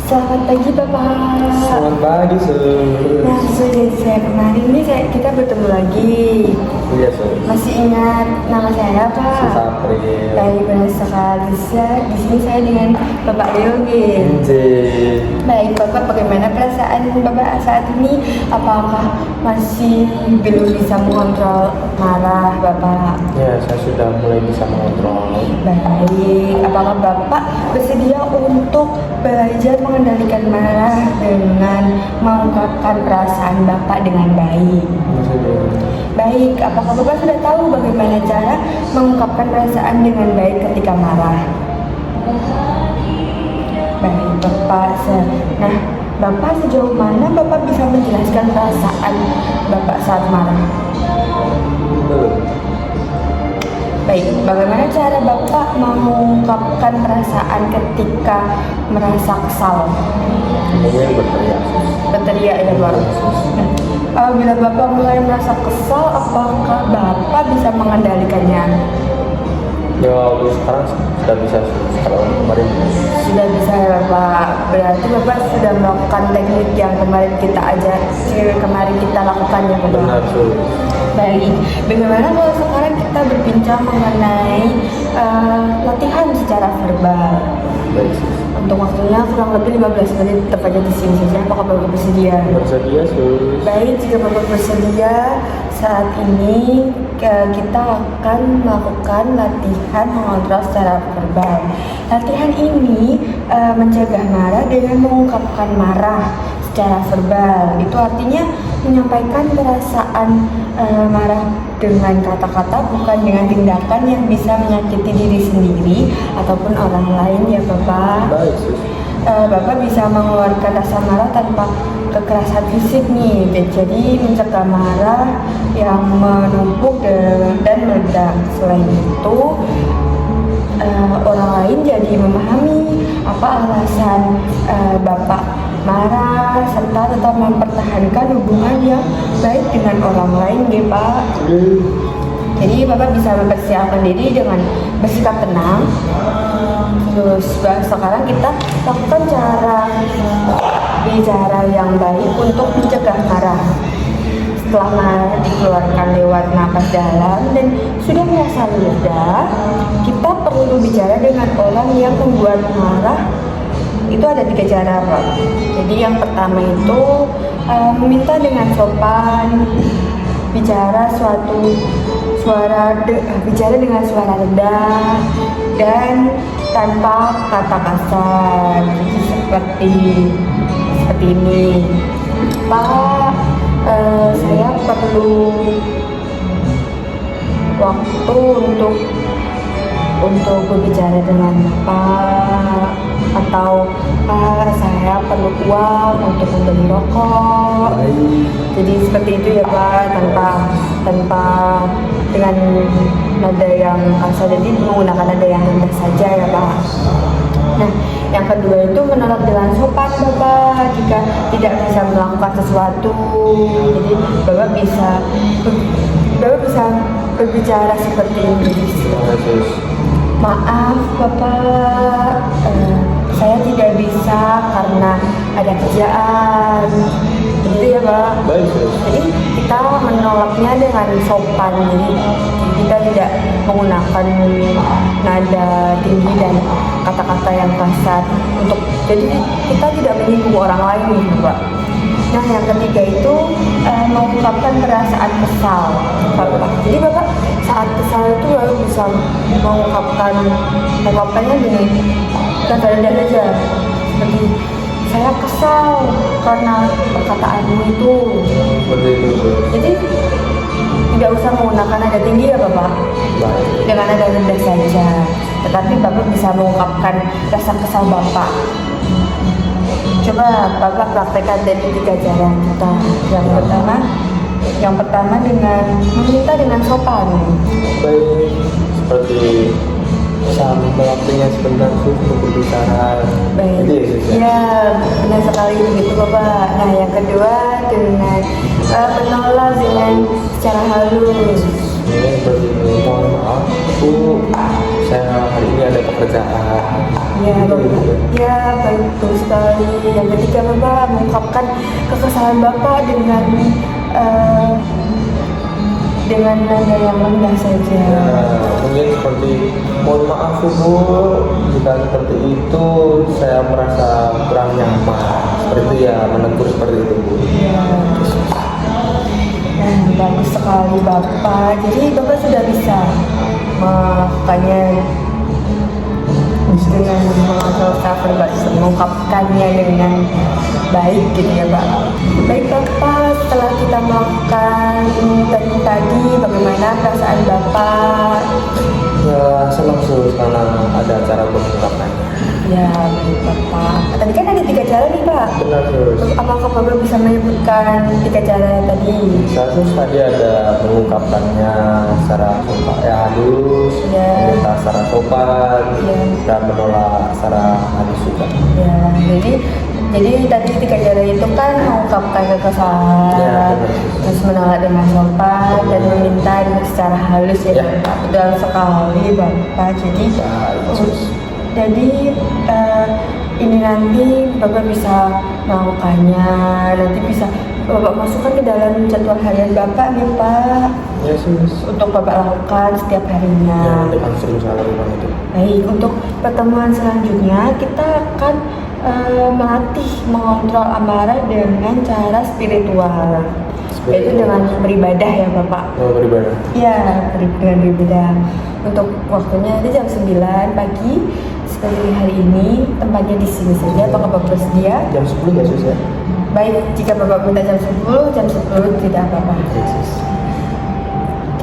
Selamat pagi Bapak. Selamat pagi, Sur. Nah, sesuai saya kemarin ini kita bertemu lagi. Iya, Sur. Masih ingat nama saya Pak? Sapri. Baik, benar sekali. Di sini saya dengan Bapak Yogi. Baik, Bapak, bagaimana perasaan Bapak saat ini? Apakah masih belum bisa mengontrol marah Bapak? Ya, saya sudah mulai bisa mengontrol. Baik, apakah Bapak bersedia untuk belajar mengendalikan marah dengan mengungkapkan perasaan Bapak dengan baik? Baik, apakah Bapak sudah tahu bagaimana cara mengungkapkan perasaan dengan baik ketika marah? Baik, Bapak. Nah, Bapak sejauh mana Bapak bisa menjelaskan perasaan Bapak saat marah? Baik, bagaimana cara Bapak mengungkapkan perasaan ketika merasa kesal? Mungkin berteriak. Berteriak ya Pak. Nah, apabila Bapak mulai merasa kesal, apakah Bapak bisa mengendalikannya? Ya, waktu sekarang sudah bisa, kalau kemarin Sudah bisa ya Bapak. Berarti Bapak sudah melakukan teknik yang kemarin kita lakukan ya Bapak. benar, Sur. Baik, bagaimana kalau sekarang kita berbincang mengenai latihan secara verbal? Baik, Sur. Untuk waktunya kurang lebih 15 menit, tepatnya di sini saja. Apakah Bapak bersedia? Bersedia, Sur. Baik, jika Bapak bersedia, saat ini kita akan melakukan latihan mengontrol secara verbal. Latihan ini mencegah marah dengan mengungkapkan marah secara verbal. Itu artinya menyampaikan perasaan marah dengan kata-kata, bukan dengan tindakan yang bisa menyakiti diri sendiri ataupun orang lain ya Bapak. Baik, Sur. Bapak bisa mengeluarkan rasa marah tanpa kekerasan fisik nih, jadi mencegah marah yang menumpuk dan meledak. Selain itu, orang lain jadi memahami apa alasan Bapak marah serta tetap mempertahankan hubungan yang baik dengan orang lain ya Pak. Jadi Bapak bisa mempersiapkan diri dengan bersikap tenang. Terus sekarang kita lakukan cara bicara yang baik untuk mencegah marah. Setelah marah dikeluarkan lewat napas dalam dan sudah merasa reda, kita perlu bicara dengan orang yang membuat marah. Itu ada 3 cara Pak. Jadi yang pertama itu meminta dengan sopan, bicara dengan suara rendah dan tanpa kata kasar. Jadi seperti ini. Pak, saya perlu waktu untuk berbicara dengan Bapak, atau saya perlu uang untuk membeli rokok. Jadi seperti itu ya Pak, tanpa dengan nada yang kasar, jadi menggunakan nada yang rendah saja ya Pak. Nah, yang kedua itu menolak dengan sopan Bapak jika tidak bisa melakukan sesuatu. Jadi Bapak bisa berbicara seperti ini. Maaf Bapak, saya tidak bisa karena ada kerjaan. Gitu ya Pak. Baik, Sur. Jadi kita menolaknya dengan sopan. Jadi kita tidak menggunakan nada tinggi dan kata-kata yang kasar. Jadi kita tidak menyinggung orang lain gitu Pak. Nah, yang ketiga itu mengungkapkan perasaan kesal Bapak. Jadi Bapak saat kesal itu lalu bisa mengungkapkannya dengan nada rendah saja. Seperti, saya kesal karena perkataanmu itu. Seperti itu, Sur. Jadi tidak usah menggunakan nada tinggi ya Bapak. Baik. Dengan nada rendah saja. Tetapi Bapak bisa mengungkapkan rasa kesal Bapak. Coba Bapak praktekkan dari 3 cara kita. Yang pertama dengan meminta dengan sopan. Baik, seperti sambil waktunya sebentar, Sur, untuk berbicara. Baik. Gitu ya, Sur, ya? Ya, benar sekali begitu Bapak. Nah, yang kedua dengan menolak dengan secara halus. Ini seperti ini, mohon maaf Bu, saya hari ini ada pekerjaan. Ya, Gitu, Bapak. gitu. Ya, betul sekali. Yang ketiga, Bapak mengungkapkan kekesalan Bapak dengan nada yang rendah saja. Ya, mungkin seperti mohon maaf ibu jika seperti itu saya merasa kurang nyaman seperti itu ya, menegur seperti itu bu. Ya. Nah, bagus sekali Bapak. Jadi Bapak sudah bisa melakukannya dengan mengungkapkannya dengan baik gitu ya Pak. Baik Bapak, setelah kita melakukan tadi bagaimana perasaan Bapak? Ya senang sih karena ada cara mengungkapkannya. Ya, baik Bapak. Tadi kan ada 3 cara nih Pak. Benar terus. Apakah Bapak bisa menyebutkan 3 cara tadi? Kasus tadi ada mengungkapkannya secara sopan, ya halus, Ya. meminta secara sopan, Ya. dan menolak secara halus juga. Ya, jadi tadi 3 cara itu kan mengungkapkan kekesalan, Ya, benar. terus menolak dengan sopan dan meminta dengan secara halus ya, Ya. Bapak. Betul sekali Bapak. Jadi ini nanti Bapak bisa melakukannya, nanti bisa Bapak masukkan ke dalam jadwal harian Bapak nih Pak, Ya sih. untuk Bapak lakukan setiap Ya harinya. nanti akan sering saya lakukan itu. Baik, untuk pertemuan selanjutnya kita akan melatih mengontrol amarah dengan cara spiritual, yaitu dengan beribadah ya Bapak. Mau beribadah. Ya, dengan beribadah. Untuk waktunya itu jam 9 pagi seperti hari ini, tempatnya di sini saja. Apakah Bapak bersedia? Jam 10 nggak sih saya? Baik, jika Bapak minta jam 10 tidak apa-apa.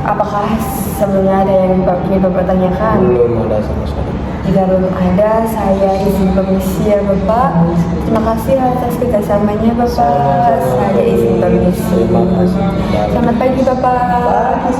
Apakah sebelumnya ada yang ingin Bapak tanyakan? Belum ada sama sekali. Jika belum ada, saya izin permisi ya Bapak. Terima kasih atas kerjasamanya Bapak. Saya izin permisi. Terima kasih. Selamat pagi Bapak.